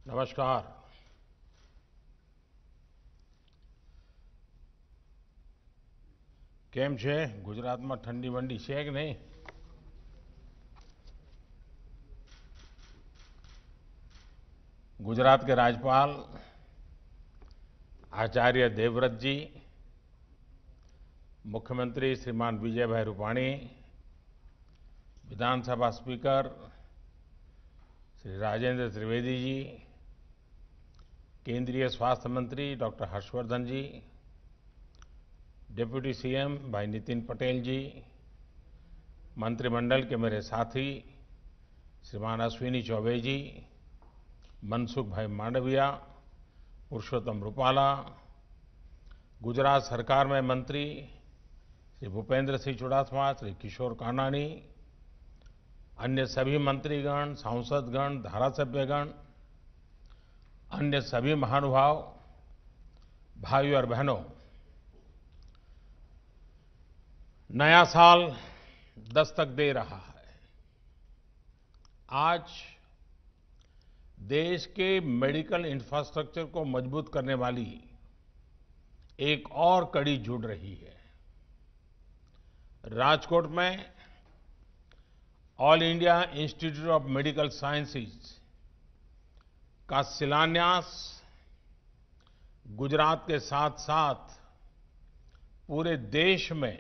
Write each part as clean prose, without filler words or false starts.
नमस्कार। કેમ છે? ગુજરાતમાં ઠંડી વંડી છે કે નહીં? गुजरात के राज्यपाल आचार्य देवव्रत जी, मुख्यमंत्री श्रीमान विजय भाई रूपाणी, विधानसभा स्पीकर श्री राजेंद्र त्रिवेदी जी, केंद्रीय स्वास्थ्य मंत्री डॉक्टर हर्षवर्धन जी, डिप्टी सीएम भाई नितिन पटेल जी, मंत्रिमंडल के मेरे साथी श्रीमान अश्विनी चौबे जी, मनसुख भाई मांडविया, पुरुषोत्तम रूपाला, गुजरात सरकार में मंत्री श्री भूपेंद्र सिंह चुड़ासमा, श्री किशोर कानानी, अन्य सभी मंत्रीगण, सांसदगण, धारासभ्यगण, अन्य सभी महानुभाव, भाइयों और बहनों, नया साल दस्तक दे रहा है। आज देश के मेडिकल इंफ्रास्ट्रक्चर को मजबूत करने वाली एक और कड़ी जुड़ रही है। राजकोट में all India institute of medical sciences का शिलान्यास गुजरात के साथ साथ पूरे देश में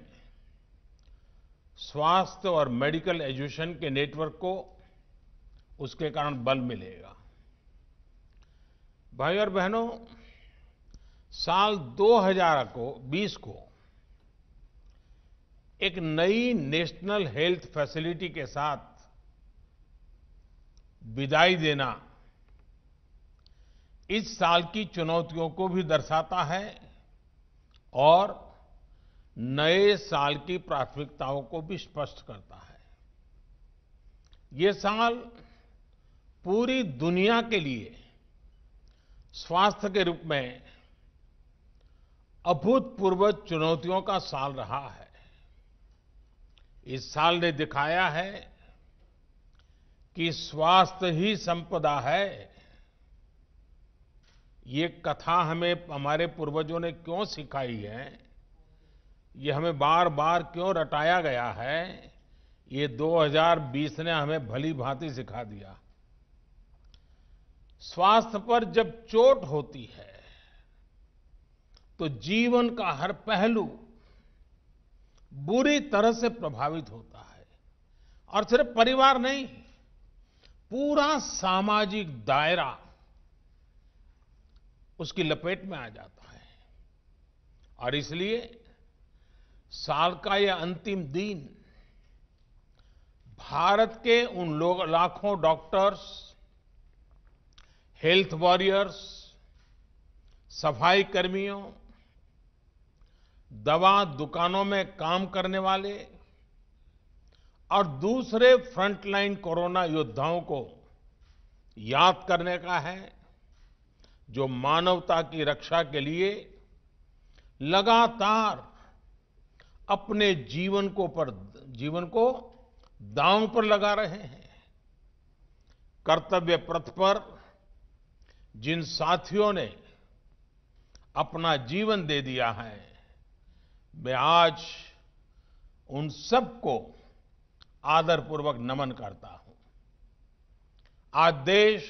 स्वास्थ्य और मेडिकल एजुकेशन के नेटवर्क को उसके कारण बल मिलेगा। भाइयों और बहनों, साल 2020 को एक नई नेशनल हेल्थ फैसिलिटी के साथ विदाई देना इस साल की चुनौतियों को भी दर्शाता है और नए साल की प्राथमिकताओं को भी स्पष्ट करता है। ये साल पूरी दुनिया के लिए स्वास्थ्य के रूप में अभूतपूर्व चुनौतियों का साल रहा है। इस साल ने दिखाया है कि स्वास्थ्य ही संपदा है। ये कथा हमें हमारे पूर्वजों ने क्यों सिखाई है, ये हमें बार बार क्यों रटाया गया है, ये 2020 ने हमें भली भांति सिखा दिया। स्वास्थ्य पर जब चोट होती है तो जीवन का हर पहलू बुरी तरह से प्रभावित होता है और सिर्फ परिवार नहीं, पूरा सामाजिक दायरा उसकी लपेट में आ जाता है। और इसलिए साल का यह अंतिम दिन भारत के उन लाखों डॉक्टर्स, हेल्थ वॉरियर्स, सफाई कर्मियों, दवा दुकानों में काम करने वाले और दूसरे फ्रंटलाइन कोरोना योद्धाओं को याद करने का है, जो मानवता की रक्षा के लिए लगातार अपने जीवन को दांव पर लगा रहे हैं। कर्तव्य पथ पर जिन साथियों ने अपना जीवन दे दिया है, मैं आज उन सबको आदरपूर्वक नमन करता हूं। आज देश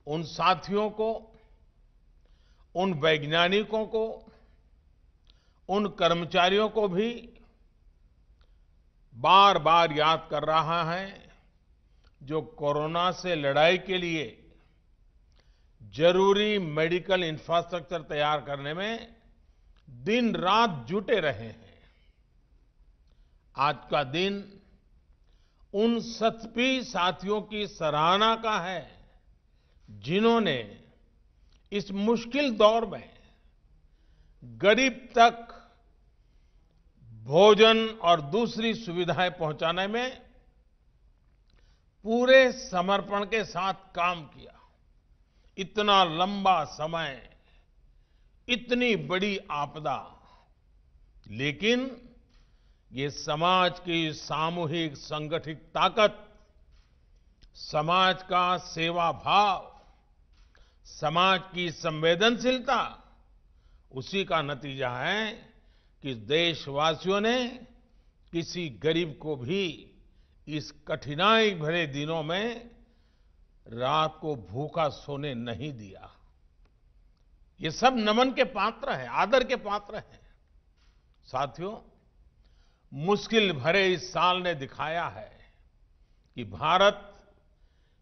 उन साथियों को, उन वैज्ञानिकों को, उन कर्मचारियों को भी बार बार याद कर रहा है जो कोरोना से लड़ाई के लिए जरूरी मेडिकल इंफ्रास्ट्रक्चर तैयार करने में दिन रात जुटे रहे हैं। आज का दिन उन सभी साथियों की सराहना का है जिन्होंने इस मुश्किल दौर में गरीब तक भोजन और दूसरी सुविधाएं पहुंचाने में पूरे समर्पण के साथ काम किया। इतना लंबा समय, इतनी बड़ी आपदा, लेकिन ये समाज की सामूहिक संगठित ताकत, समाज का सेवा भाव समाज की संवेदनशीलता, उसी का नतीजा है कि देशवासियों ने किसी गरीब को भी इस कठिनाई भरे दिनों में रात को भूखा सोने नहीं दिया। ये सब नमन के पात्र हैं, आदर के पात्र हैं। साथियों, मुश्किल भरे इस साल ने दिखाया है कि भारत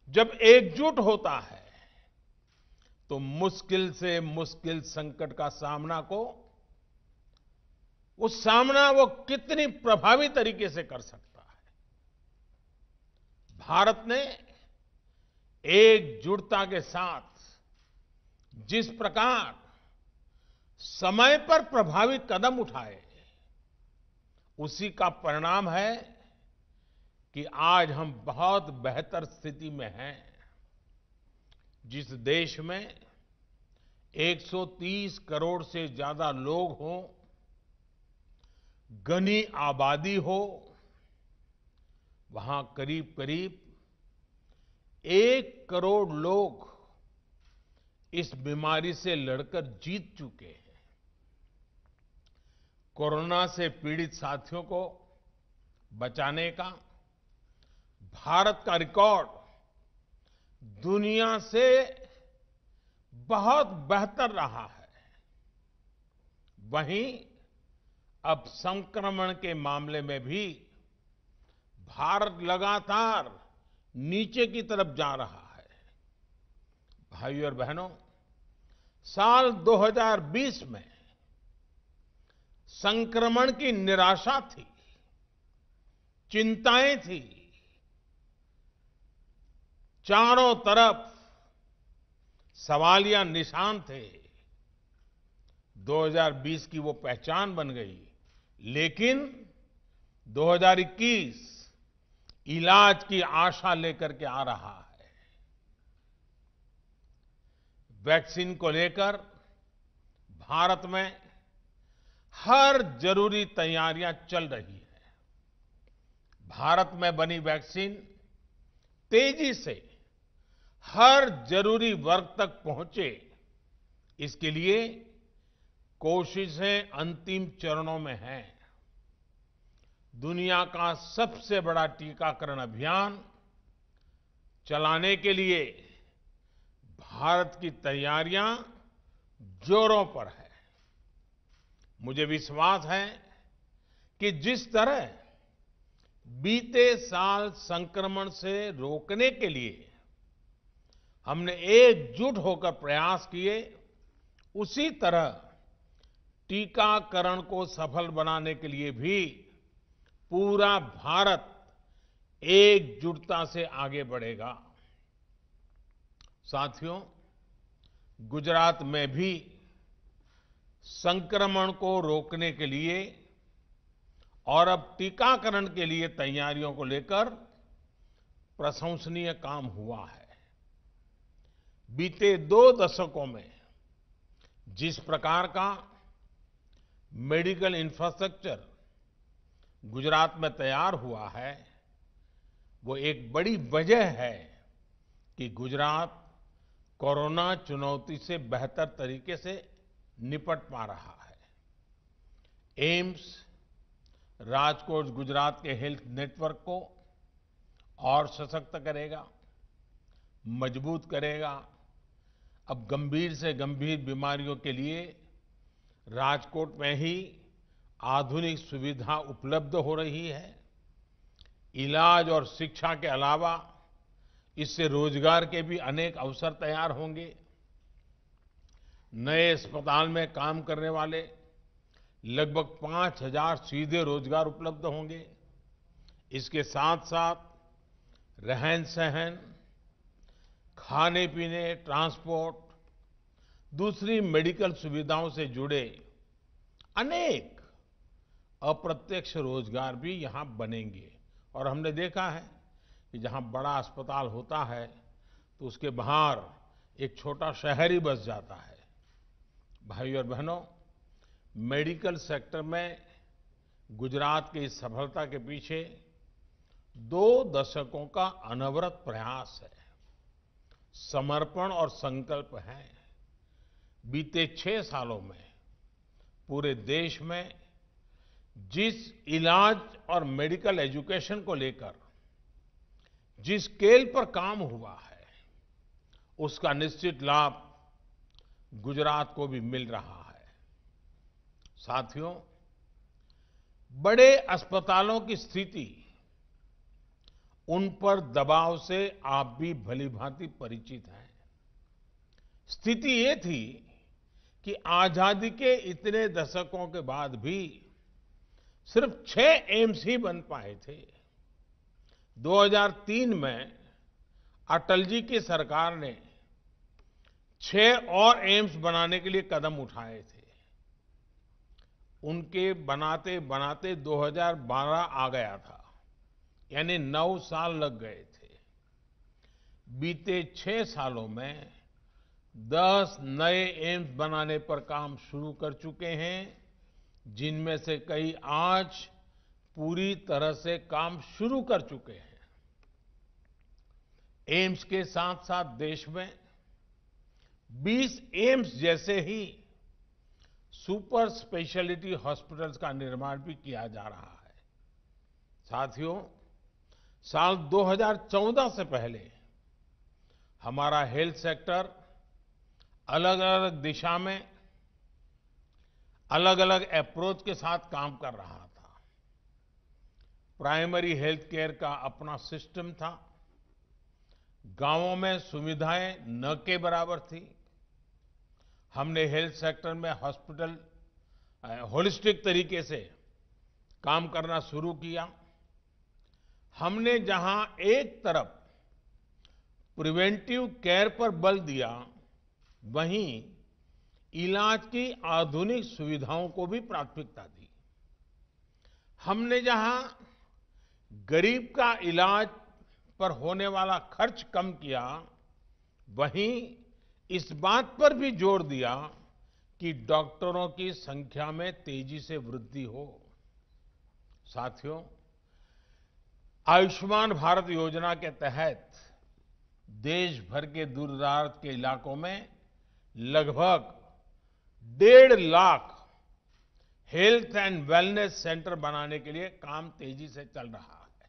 जब एकजुट होता है तो मुश्किल से मुश्किल संकट का सामना वो कितनी प्रभावी तरीके से कर सकता है। भारत ने एकजुटता के साथ जिस प्रकार समय पर प्रभावी कदम उठाए, उसी का परिणाम है कि आज हम बहुत बेहतर स्थिति में हैं। जिस देश में 130 करोड़ से ज्यादा लोग हों, घनी आबादी हो, वहां करीब करीब 1 करोड़ लोग इस बीमारी से लड़कर जीत चुके हैं। कोरोना से पीड़ित साथियों को बचाने का भारत का रिकॉर्ड दुनिया से बहुत बेहतर रहा है। वहीं अब संक्रमण के मामले में भी भारत लगातार नीचे की तरफ जा रहा है। भाइयों और बहनों, साल 2020 में संक्रमण की निराशा थी, चिंताएं थी, चारों तरफ सवालिया निशान थे। 2020 की वो पहचान बन गई, लेकिन 2021 इलाज की आशा लेकर के आ रहा है। वैक्सीन को लेकर भारत में हर जरूरी तैयारियां चल रही हैं। भारत में बनी वैक्सीन तेजी से हर जरूरी वर्ग तक पहुंचे, इसके लिए कोशिशें अंतिम चरणों में हैं। दुनिया का सबसे बड़ा टीकाकरण अभियान चलाने के लिए भारत की तैयारियां जोरों पर है। मुझे विश्वास है कि जिस तरह बीते साल संक्रमण से रोकने के लिए हमने एकजुट होकर प्रयास किए, उसी तरह टीकाकरण को सफल बनाने के लिए भी पूरा भारत एकजुटता से आगे बढ़ेगा। साथियों, गुजरात में भी संक्रमण को रोकने के लिए और अब टीकाकरण के लिए तैयारियों को लेकर प्रशंसनीय काम हुआ है। बीते 2 दशकों में जिस प्रकार का मेडिकल इंफ्रास्ट्रक्चर गुजरात में तैयार हुआ है, वो एक बड़ी वजह है कि गुजरात कोरोना चुनौती से बेहतर तरीके से निपट पा रहा है। एम्स राजकोट गुजरात के हेल्थ नेटवर्क को और सशक्त करेगा, मजबूत करेगा। अब गंभीर से गंभीर बीमारियों के लिए राजकोट में ही आधुनिक सुविधा उपलब्ध हो रही है। इलाज और शिक्षा के अलावा इससे रोजगार के भी अनेक अवसर तैयार होंगे। नए अस्पताल में काम करने वाले लगभग 5,000 सीधे रोजगार उपलब्ध होंगे। इसके साथ साथ रहन-सहन, खाने-पीने, ट्रांसपोर्ट, दूसरी मेडिकल सुविधाओं से जुड़े अनेक अप्रत्यक्ष रोजगार भी यहां बनेंगे। और हमने देखा है कि जहां बड़ा अस्पताल होता है तो उसके बाहर एक छोटा शहर ही बस जाता है। भाइयों और बहनों, मेडिकल सेक्टर में गुजरात की इस सफलता के पीछे 2 दशकों का अनवरत प्रयास है। समर्पण और संकल्प है। बीते 6 सालों में पूरे देश में जिस इलाज और मेडिकल एजुकेशन को लेकर जिस स्केल पर काम हुआ है, उसका निश्चित लाभ गुजरात को भी मिल रहा है। साथियों, बड़े अस्पतालों की स्थिति, उन पर दबाव से आप भी भलीभांति परिचित हैं। स्थिति ये थी कि आजादी के इतने दशकों के बाद भी सिर्फ 6 एम्स ही बन पाए थे। 2003 में अटल जी की सरकार ने 6 और एम्स बनाने के लिए कदम उठाए थे। उनके बनाते बनाते 2012 आ गया था, यानी 9 साल लग गए थे। बीते 6 सालों में 10 नए एम्स बनाने पर काम शुरू कर चुके हैं, जिनमें से कई आज पूरी तरह से काम शुरू कर चुके हैं। एम्स के साथ साथ देश में 20 एम्स जैसे ही सुपर स्पेशलिटी हॉस्पिटल्स का निर्माण भी किया जा रहा है। साथियों, साल 2014 से पहले हमारा हेल्थ सेक्टर अलग अलग दिशा में अलग अलग अप्रोच के साथ काम कर रहा था। प्राइमरी हेल्थ केयर का अपना सिस्टम था। गांवों में सुविधाएं न के बराबर थी। हमने हेल्थ सेक्टर में हॉस्पिटल होलिस्टिक तरीके से काम करना शुरू किया। हमने जहां एक तरफ प्रिवेंटिव केयर पर बल दिया, वहीं इलाज की आधुनिक सुविधाओं को भी प्राथमिकता दी। हमने जहां गरीब का इलाज पर होने वाला खर्च कम किया, वहीं इस बात पर भी जोर दिया कि डॉक्टरों की संख्या में तेजी से वृद्धि हो। साथियों, आयुष्मान भारत योजना के तहत देश भर के दूर-दराज के इलाकों में लगभग 1.5 lakh health and wellness centre बनाने के लिए काम तेजी से चल रहा है।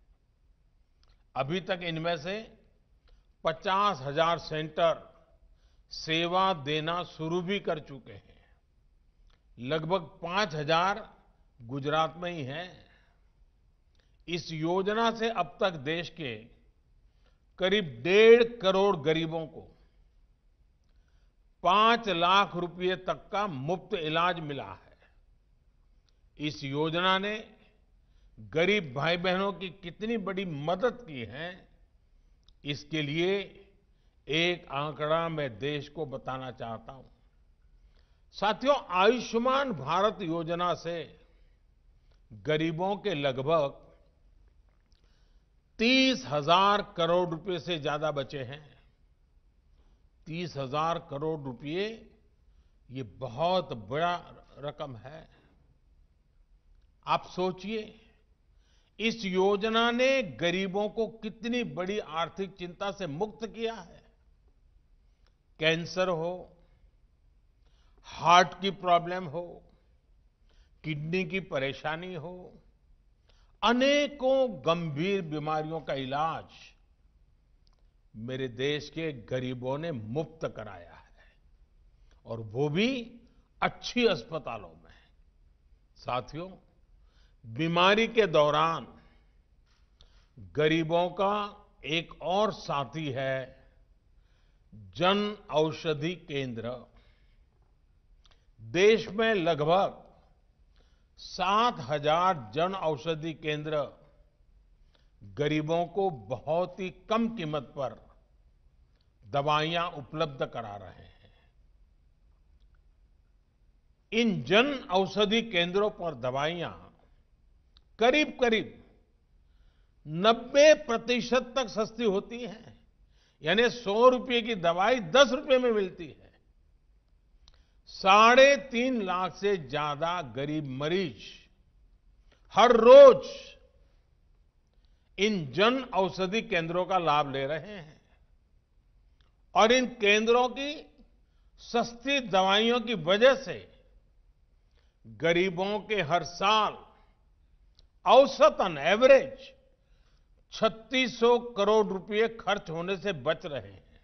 अभी तक इनमें से 50,000 सेंटर सेवा देना शुरू भी कर चुके हैं। लगभग 5,000 गुजरात में ही हैं। इस योजना से अब तक देश के करीब 1.5 करोड़ गरीबों को 5 लाख रुपए तक का मुफ्त इलाज मिला है। इस योजना ने गरीब भाई बहनों की कितनी बड़ी मदद की है, इसके लिए एक आंकड़ा मैं देश को बताना चाहता हूं। साथियों, आयुष्मान भारत योजना से गरीबों के लगभग 30,000 करोड़ रुपए से ज्यादा बचे हैं। 30,000 करोड़ रुपए, ये बहुत बड़ा रकम है। आप सोचिए, इस योजना ने गरीबों को कितनी बड़ी आर्थिक चिंता से मुक्त किया है। कैंसर हो, हार्ट की प्रॉब्लम हो, किडनी की परेशानी हो, अनेकों गंभीर बीमारियों का इलाज मेरे देश के गरीबों ने मुफ्त कराया है, और वो भी अच्छी अस्पतालों में। साथियों, बीमारी के दौरान गरीबों का एक और साथी है जन औषधि केंद्र। देश में लगभग 7,000 जन औषधि केंद्र गरीबों को बहुत ही कम कीमत पर दवाइयां उपलब्ध करा रहे हैं। इन जन औषधि केंद्रों पर दवाइयां करीब करीब 90% तक सस्ती होती हैं। यानी 100 रुपए की दवाई 10 रुपए में मिलती है। 3.5 लाख से ज्यादा गरीब मरीज हर रोज इन जन औषधि केंद्रों का लाभ ले रहे हैं, और इन केंद्रों की सस्ती दवाइयों की वजह से गरीबों के हर साल औसतन एवरेज 3600 करोड़ रुपए खर्च होने से बच रहे हैं।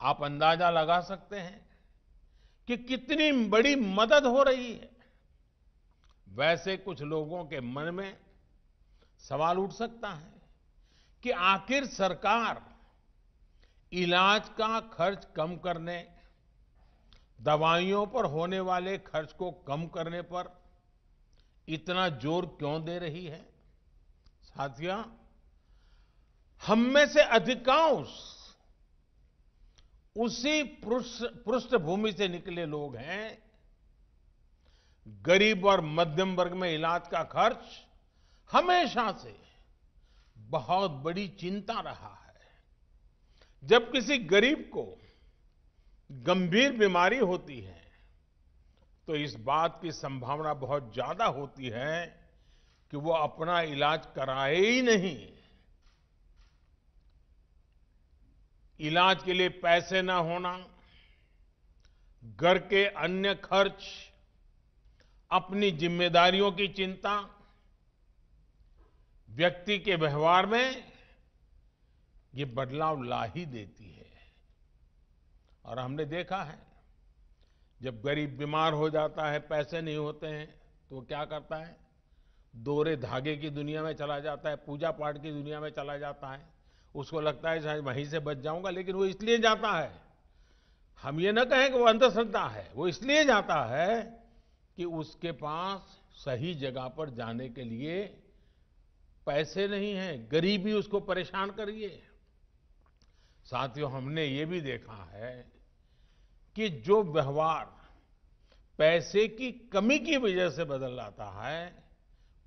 आप अंदाजा लगा सकते हैं कि कितनी बड़ी मदद हो रही है। वैसे कुछ लोगों के मन में सवाल उठ सकता है कि आखिर सरकार इलाज का खर्च कम करने, दवाइयों पर होने वाले खर्च को कम करने पर इतना जोर क्यों दे रही है? साथियों, हम में से अधिकांश उसी पृष्ठभूमि से निकले लोग हैं। गरीब और मध्यम वर्ग में इलाज का खर्च हमेशा से बहुत बड़ी चिंता रहा है। जब किसी गरीब को गंभीर बीमारी होती है तो इस बात की संभावना बहुत ज्यादा होती है कि वो अपना इलाज कराए ही नहीं। इलाज के लिए पैसे न होना, घर के अन्य खर्च, अपनी जिम्मेदारियों की चिंता, व्यक्ति के व्यवहार में ये बदलाव ला ही देती है। और हमने देखा है, जब गरीब बीमार हो जाता है, पैसे नहीं होते हैं, तो वो क्या करता है? दोहरे धागे की दुनिया में चला जाता है, पूजा पाठ की दुनिया में चला जाता है। उसको लगता है शायद वहीं से बच जाऊंगा, लेकिन वो इसलिए जाता है, हम ये ना कहें कि वो अंधश्रद्धा है, वो इसलिए जाता है कि उसके पास सही जगह पर जाने के लिए पैसे नहीं हैं, गरीबी उसको परेशान कर रही है। साथियों, हमने ये भी देखा है कि जो व्यवहार पैसे की कमी की वजह से बदल जाता है,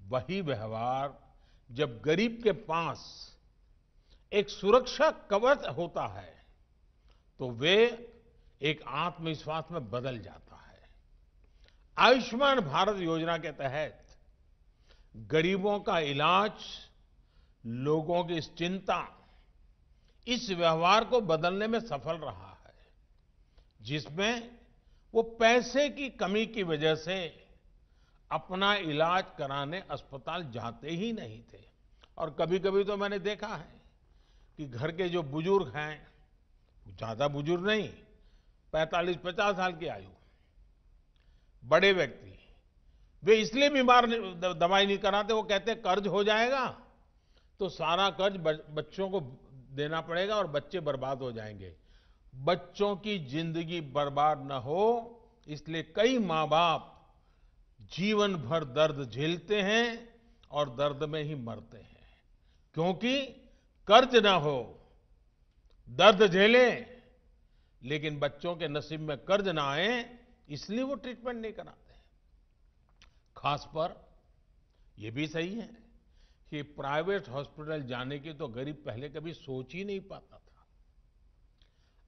वही व्यवहार जब गरीब के पास एक सुरक्षा कवच होता है तो वे एक आत्मविश्वास में बदल जाता है। आयुष्मान भारत योजना के तहत गरीबों का इलाज, लोगों की इस चिंता, इस व्यवहार को बदलने में सफल रहा है, जिसमें वो पैसे की कमी की वजह से अपना इलाज कराने अस्पताल जाते ही नहीं थे। और कभी-कभी तो मैंने देखा है कि घर के जो बुजुर्ग हैं, ज्यादा बुजुर्ग नहीं, 45-50 साल की आयु, बड़े व्यक्ति, वे इसलिए बीमार दवाई नहीं कराते, वो कहते कर्ज हो जाएगा तो सारा कर्ज बच्चों को देना पड़ेगा और बच्चे बर्बाद हो जाएंगे। बच्चों की जिंदगी बर्बाद न हो, इसलिए कई माँ बाप जीवन भर दर्द झेलते हैं और दर्द में ही मरते हैं। क्योंकि कर्ज ना हो, दर्द झेलें, लेकिन बच्चों के नसीब में कर्ज ना आए, इसलिए वो ट्रीटमेंट नहीं कराते। खास पर ये भी सही है कि प्राइवेट हॉस्पिटल जाने की तो गरीब पहले कभी सोच ही नहीं पाता था।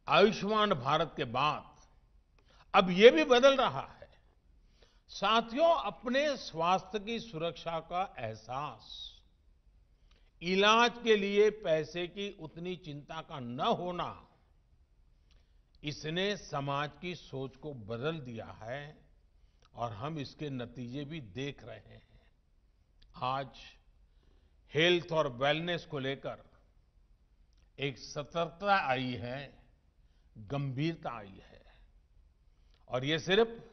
आयुष्मान भारत के बाद अब ये भी बदल रहा है। साथियों, अपने स्वास्थ्य की सुरक्षा का एहसास, इलाज के लिए पैसे की उतनी चिंता का न होना, इसने समाज की सोच को बदल दिया है और हम इसके नतीजे भी देख रहे हैं। आज हेल्थ और वेलनेस को लेकर एक सतर्कता आई है, गंभीरता आई है। और ये सिर्फ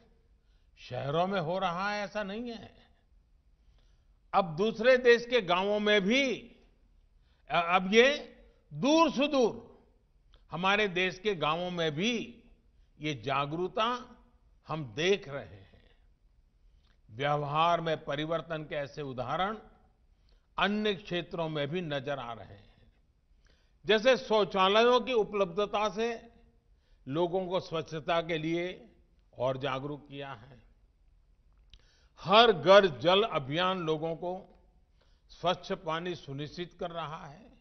शहरों में हो रहा है ऐसा नहीं है, अब दूसरे देश के गांवों में भी, अब ये दूर सुदूर हमारे देश के गांवों में भी ये जागरूकता हम देख रहे हैं। व्यवहार में परिवर्तन के ऐसे उदाहरण अन्य क्षेत्रों में भी नजर आ रहे हैं। जैसे शौचालयों की उपलब्धता से लोगों को स्वच्छता के लिए और जागरूक किया है। हर घर जल अभियान लोगों को स्वच्छ पानी सुनिश्चित कर रहा है,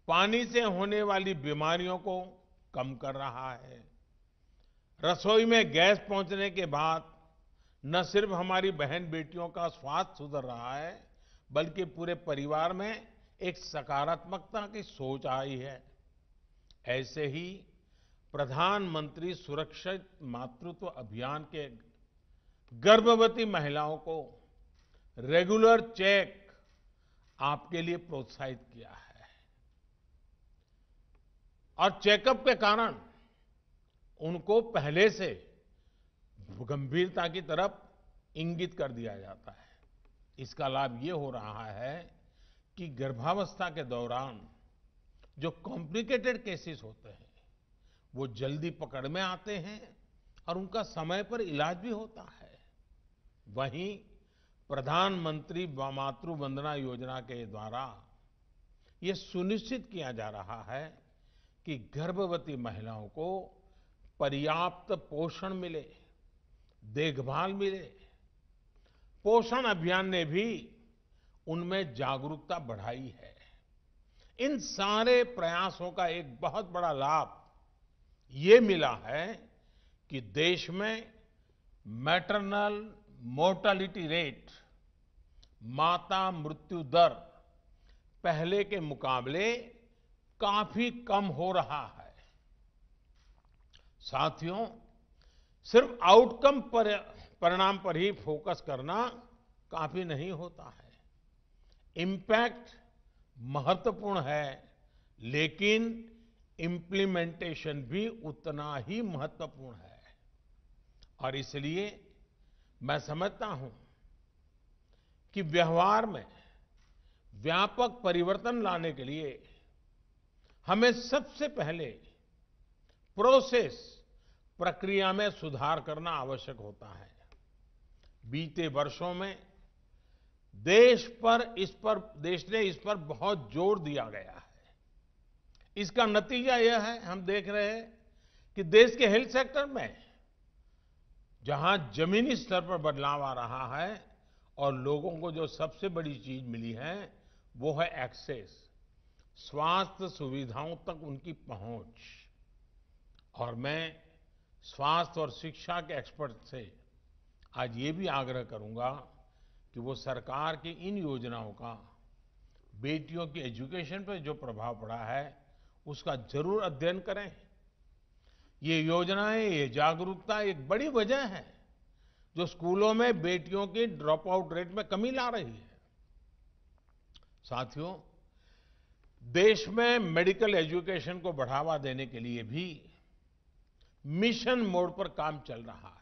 पानी से होने वाली बीमारियों को कम कर रहा है। रसोई में गैस पहुंचने के बाद न सिर्फ हमारी बहन बेटियों का स्वास्थ्य सुधर रहा है, बल्कि पूरे परिवार में एक सकारात्मकता की सोच आई है। ऐसे ही प्रधानमंत्री सुरक्षित मातृत्व अभियान के गर्भवती महिलाओं को रेगुलर चेक आपके लिए प्रोत्साहित किया है और चेकअप के कारण उनको पहले से गंभीरता की तरफ इंगित कर दिया जाता है। इसका लाभ ये हो रहा है कि गर्भावस्था के दौरान जो कॉम्प्लिकेटेड केसेस होते हैं वो जल्दी पकड़ में आते हैं और उनका समय पर इलाज भी होता है। वहीं प्रधानमंत्री मातृ वंदना योजना के द्वारा ये सुनिश्चित किया जा रहा है कि गर्भवती महिलाओं को पर्याप्त पोषण मिले, देखभाल मिले। पोषण अभियान ने भी उनमें जागरूकता बढ़ाई है। इन सारे प्रयासों का एक बहुत बड़ा लाभ ये मिला है कि देश में मैटरनल मोर्टेलिटी रेट, माता मृत्यु दर पहले के मुकाबले काफी कम हो रहा है। साथियों, सिर्फ आउटकम पर परिणाम पर ही फोकस करना काफी नहीं होता है। इम्पैक्ट महत्वपूर्ण है, लेकिन इम्प्लीमेंटेशन भी उतना ही महत्वपूर्ण है। और इसलिए मैं समझता हूं कि व्यवहार में व्यापक परिवर्तन लाने के लिए हमें सबसे पहले प्रोसेस, प्रक्रिया में सुधार करना आवश्यक होता है। बीते वर्षों में देश ने इस पर बहुत जोर दिया गया है। इसका नतीजा यह है, हम देख रहे हैं कि देश के हेल्थ सेक्टर में जहां जमीनी स्तर पर बदलाव आ रहा है और लोगों को जो सबसे बड़ी चीज मिली है वो है एक्सेस, स्वास्थ्य सुविधाओं तक उनकी पहुंच। और मैं स्वास्थ्य और शिक्षा के एक्सपर्ट से आज ये भी आग्रह करूंगा कि वो सरकार की इन योजनाओं का बेटियों की एजुकेशन पर जो प्रभाव पड़ा है उसका जरूर अध्ययन करें। ये योजनाएं, ये जागरूकता एक बड़ी वजह है जो स्कूलों में बेटियों की ड्रॉप आउट रेट में कमी ला रही है। साथियों, देश में मेडिकल एजुकेशन को बढ़ावा देने के लिए भी मिशन मोड पर काम चल रहा है।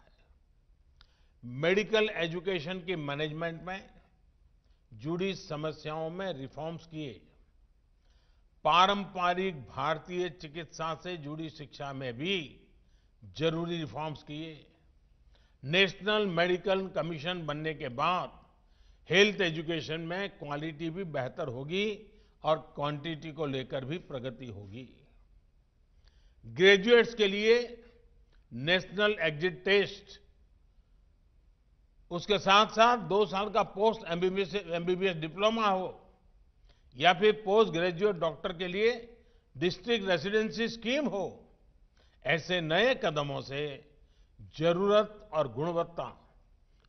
मेडिकल एजुकेशन की मैनेजमेंट में जुड़ी समस्याओं में रिफॉर्म्स किए, पारंपरिक भारतीय चिकित्सा से जुड़ी शिक्षा में भी जरूरी रिफॉर्म्स किए। नेशनल मेडिकल कमीशन बनने के बाद हेल्थ एजुकेशन में क्वालिटी भी बेहतर होगी और क्वांटिटी को लेकर भी प्रगति होगी। ग्रेजुएट्स के लिए नेशनल एग्जिट टेस्ट, उसके साथ साथ 2 साल का पोस्ट एमबीबीएस डिप्लोमा हो या फिर पोस्ट ग्रेजुएट डॉक्टर के लिए डिस्ट्रिक्ट रेसिडेंसी स्कीम हो, ऐसे नए कदमों से जरूरत और गुणवत्ता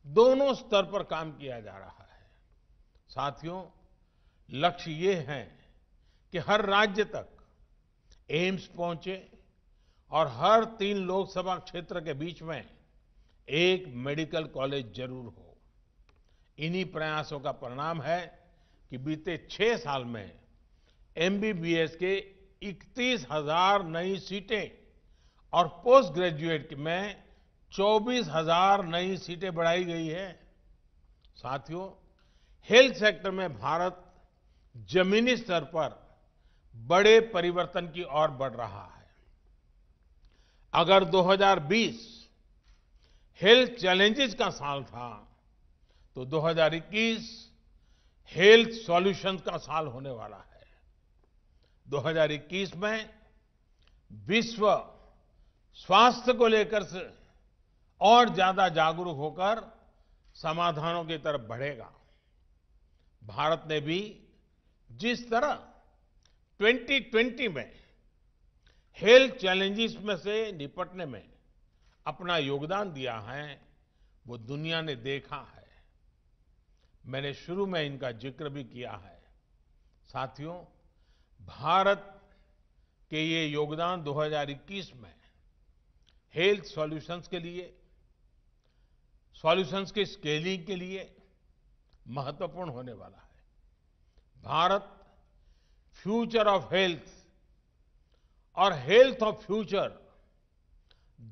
दोनों स्तर पर काम किया जा रहा है। साथियों, लक्ष्य ये है कि हर राज्य तक एम्स पहुंचे और हर 3 लोकसभा क्षेत्र के बीच में एक मेडिकल कॉलेज जरूर हो। इन्हीं प्रयासों का परिणाम है कि बीते 6 साल में एमबीबीएस के 31,000 नई सीटें और पोस्ट ग्रेजुएट में 24,000 नई सीटें बढ़ाई गई है। साथियों, हेल्थ सेक्टर में भारत जमीनी स्तर पर बड़े परिवर्तन की ओर बढ़ रहा है। अगर 2020 हेल्थ चैलेंजेस का साल था तो 2021 हेल्थ सॉल्यूशंस का साल होने वाला है। 2021 में विश्व स्वास्थ्य को लेकर से और ज्यादा जागरूक होकर समाधानों की तरफ बढ़ेगा। भारत ने भी जिस तरह 2020 में हेल्थ चैलेंजेस में से निपटने में अपना योगदान दिया है, वो दुनिया ने देखा है। मैंने शुरू में इनका जिक्र भी किया है। साथियों, भारत कि ये योगदान 2021 में हेल्थ सॉल्यूशंस के लिए, सॉल्यूशंस की स्केलिंग के लिए महत्वपूर्ण होने वाला है। भारत फ्यूचर ऑफ हेल्थ और हेल्थ ऑफ फ्यूचर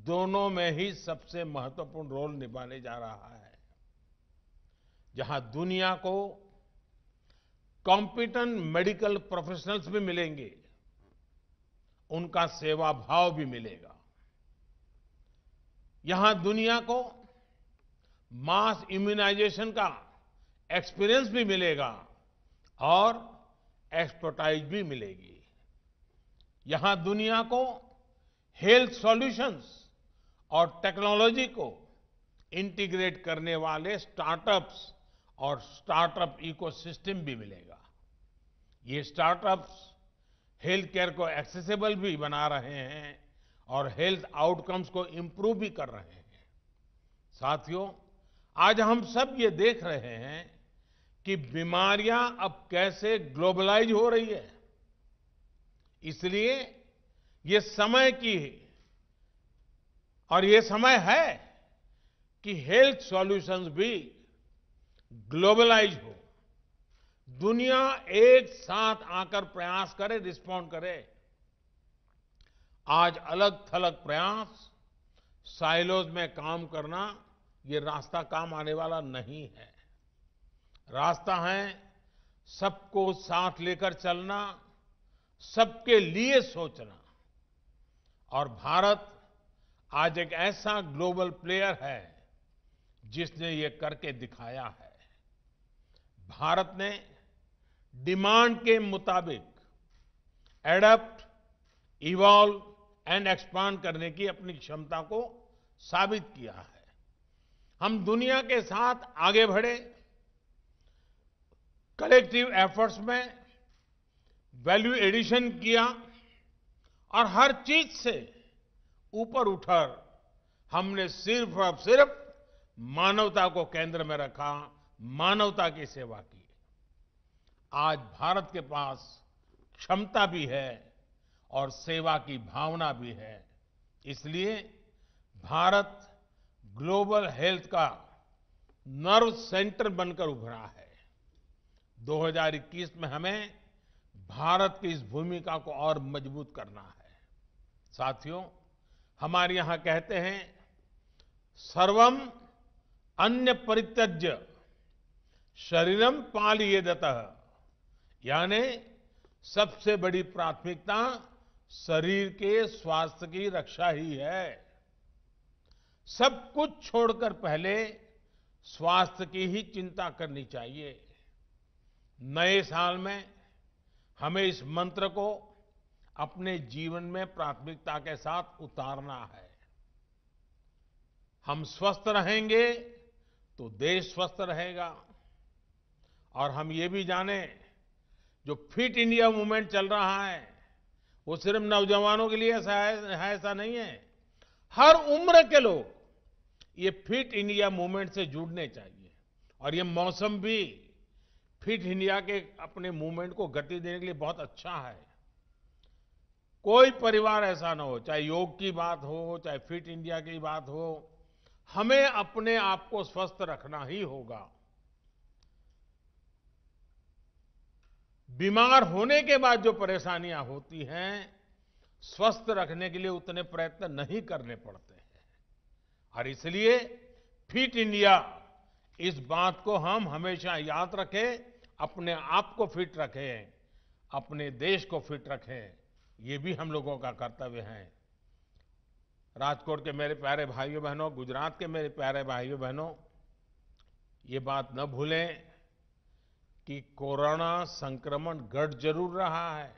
दोनों में ही सबसे महत्वपूर्ण रोल निभाने जा रहा है। जहां दुनिया को कॉम्पिटेंट मेडिकल प्रोफेशनल्स भी मिलेंगे, उनका सेवा भाव भी मिलेगा। यहां दुनिया को मास इम्यूनाइजेशन का एक्सपीरियंस भी मिलेगा और एक्सपर्टाइज भी मिलेगी। यहां दुनिया को हेल्थ सॉल्यूशंस और टेक्नोलॉजी को इंटीग्रेट करने वाले स्टार्टअप्स और स्टार्टअप इकोसिस्टम भी मिलेगा। ये स्टार्टअप्स हेल्थ केयर को एक्सेसिबल भी बना रहे हैं और हेल्थ आउटकम्स को इंप्रूव भी कर रहे हैं। साथियों, आज हम सब ये देख रहे हैं कि बीमारियां अब कैसे ग्लोबलाइज हो रही है। इसलिए ये समय की और ये समय है कि हेल्थ सॉल्यूशंस भी ग्लोबलाइज हो। दुनिया एक साथ आकर प्रयास करे, रिस्पॉन्ड करे। आज अलग थलग प्रयास, साइलोज में काम करना, ये रास्ता काम आने वाला नहीं है। रास्ता है सबको साथ लेकर चलना, सबके लिए सोचना। और भारत आज एक ऐसा ग्लोबल प्लेयर है जिसने ये करके दिखाया है। भारत ने डिमांड के मुताबिक एडप्ट, इवॉल्व एंड एक्सपांड करने की अपनी क्षमता को साबित किया है। हम दुनिया के साथ आगे बढ़े, कलेक्टिव एफर्ट्स में वैल्यू एडिशन किया और हर चीज से ऊपर उठकर हमने सिर्फ और सिर्फ मानवता को केंद्र में रखा, मानवता की सेवा की। आज भारत के पास क्षमता भी है और सेवा की भावना भी है। इसलिए भारत ग्लोबल हेल्थ का नर्व सेंटर बनकर उभरा है। 2021 में हमें भारत की इस भूमिका को और मजबूत करना है। साथियों, हमारे यहां कहते हैं, सर्वम अन्य परित्यज्य शरीरम पालयेदतः, यानी सबसे बड़ी प्राथमिकता शरीर के स्वास्थ्य की रक्षा ही है। सब कुछ छोड़कर पहले स्वास्थ्य की ही चिंता करनी चाहिए। नए साल में हमें इस मंत्र को अपने जीवन में प्राथमिकता के साथ उतारना है। हम स्वस्थ रहेंगे तो देश स्वस्थ रहेगा। और हम ये भी जाने, जो फिट इंडिया मूवमेंट चल रहा है वो सिर्फ नौजवानों के लिए ऐसा नहीं है। हर उम्र के लोग ये फिट इंडिया मूवमेंट से जुड़ने चाहिए। और ये मौसम भी फिट इंडिया के अपने मूवमेंट को गति देने के लिए बहुत अच्छा है। कोई परिवार ऐसा ना हो, चाहे योग की बात हो, चाहे फिट इंडिया की बात हो, हमें अपने आप को स्वस्थ रखना ही होगा। बीमार होने के बाद जो परेशानियां होती हैं, स्वस्थ रखने के लिए उतने प्रयत्न नहीं करने पड़ते हैं। और इसलिए फिट इंडिया, इस बात को हम हमेशा याद रखें, अपने आप को फिट रखें, अपने देश को फिट रखें। ये भी हम लोगों का कर्तव्य है। राजकोट के मेरे प्यारे भाइयों बहनों, गुजरात के मेरे प्यारे भाइयों बहनों, ये बात न भूलें कि कोरोना संक्रमण घट जरूर रहा है,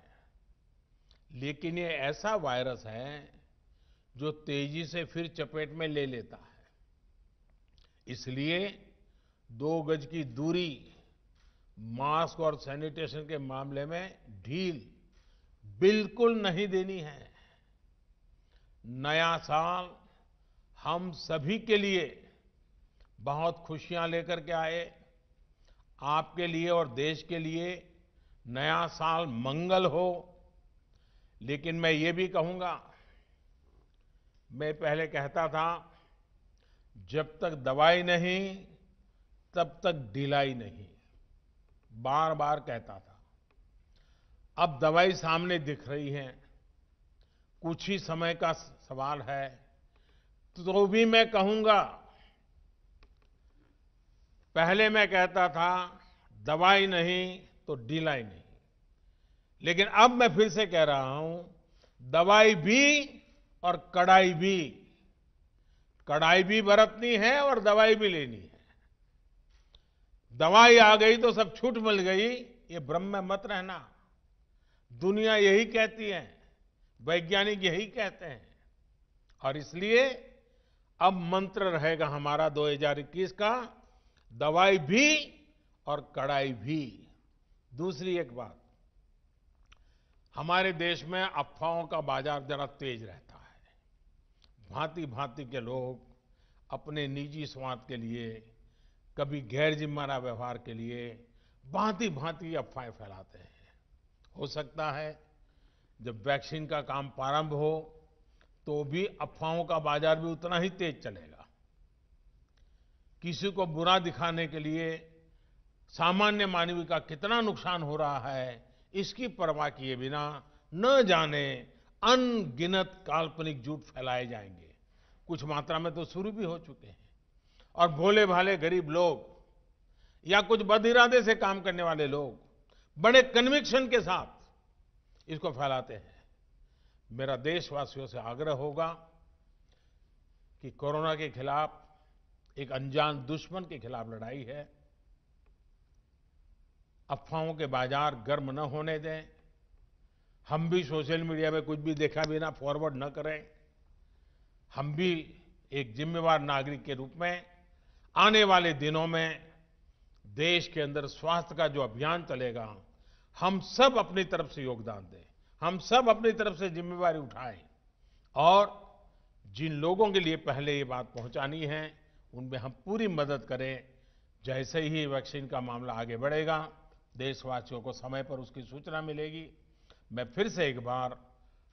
लेकिन ये ऐसा वायरस है जो तेजी से फिर चपेट में ले लेता है। इसलिए 2 गज की दूरी, मास्क और सैनिटेशन के मामले में ढील बिल्कुल नहीं देनी है। नया साल हम सभी के लिए बहुत खुशियां लेकर के आए। आपके लिए और देश के लिए नया साल मंगल हो, लेकिन मैं ये भी कहूंगा, मैं पहले कहता था जब तक दवाई नहीं तब तक ढिलाई नहीं, बार बार कहता था। अब दवाई सामने दिख रही है, कुछ ही समय का सवाल है, तो भी मैं कहूंगा, पहले मैं कहता था दवाई नहीं तो ढिलाई नहीं, लेकिन अब मैं फिर से कह रहा हूं, दवाई भी और कड़ाई भी। कड़ाई भी बरतनी है और दवाई भी लेनी है। दवाई आ गई तो सब छूट मिल गई, ये भ्रम में मत रहना। दुनिया यही कहती है, वैज्ञानिक यही कहते हैं, और इसलिए अब मंत्र रहेगा हमारा 2021 का, दवाई भी और कड़ाई भी। दूसरी एक बात, हमारे देश में अफवाहों का बाजार जरा तेज रहता है। भांति भांति के लोग अपने निजी स्वार्थ के लिए, कभी गैर जिम्मेदार व्यवहार के लिए भांति भांति अफवाहें फैलाते हैं। हो सकता है जब वैक्सीन का काम प्रारंभ हो तो भी अफवाहों का बाजार भी उतना ही तेज चलेगा। किसी को बुरा दिखाने के लिए सामान्य मानव का कितना नुकसान हो रहा है, इसकी परवाह किए बिना न जाने अनगिनत काल्पनिक झूठ फैलाए जाएंगे। कुछ मात्रा में तो शुरू भी हो चुके हैं, और भोले भाले गरीब लोग या कुछ बदइरादे से काम करने वाले लोग बड़े कन्विक्शन के साथ इसको फैलाते हैं। मेरा देशवासियों से आग्रह होगा कि कोरोना के खिलाफ एक अनजान दुश्मन के खिलाफ लड़ाई है। अफवाहों के बाजार गर्म न होने दें। हम भी सोशल मीडिया में कुछ भी देखा बिना फॉरवर्ड न करें। हम भी एक जिम्मेवार नागरिक के रूप में आने वाले दिनों में देश के अंदर स्वास्थ्य का जो अभियान चलेगा, हम सब अपनी तरफ से योगदान दें, हम सब अपनी तरफ से जिम्मेवारी उठाएं, और जिन लोगों के लिए पहले ये बात पहुंचानी है उनमें हम पूरी मदद करें। जैसे ही वैक्सीन का मामला आगे बढ़ेगा, देशवासियों को समय पर उसकी सूचना मिलेगी। मैं फिर से एक बार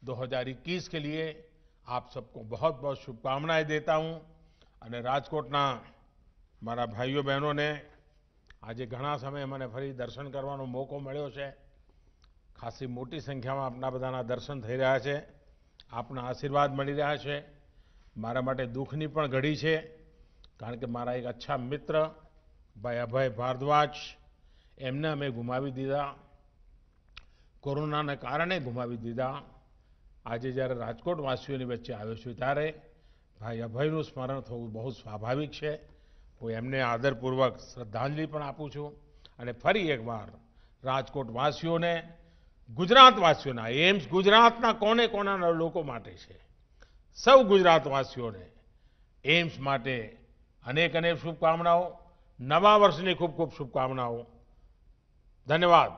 2021 के लिए आप सबको बहुत बहुत शुभकामनाएं देता हूं। અને રાજકોટના મારા ભાઈઓ બહેનોને આજે ઘણા સમય મને ફરી દર્શન કરવાનો મોકો મળ્યો છે। ખાસી મોટી સંખ્યામાં આપના બધાના દર્શન થઈ રહ્યા છે, આપના આશીર્વાદ મળી રહ્યા છે। મારા માટે દુઃખની પણ ઘડી છે, કારણ કે મારા એક અચ્છા મિત્ર ભાઈ અભય ભારદ્વાજ, એમને અમે ગુમાવી દીધા, કોરોનાને કારણે ગુમાવી દીધા। આજે જ્યારે રાજકોટવાસીઓની વચ્ચે આવ્યો છું ત્યારે ભાઈ અભયનું સ્મરણ થવું બહુ સ્વાભાવિક છે। હું એમને આદરપૂર્વક શ્રદ્ધાંજલિ પણ આપું છું, અને ફરી એકવાર રાજકોટવાસીઓને, ગુજરાતવાસીઓના, એમ્સ ગુજરાતના કોને કોનાના લોકો માટે છે, સૌ ગુજરાતવાસીઓને એમ્સ માટે અનેક અનેક શુભકામનાઓ, નવા વર્ષની ખૂબ ખૂબ શુભકામનાઓ। ધન્યવાદ।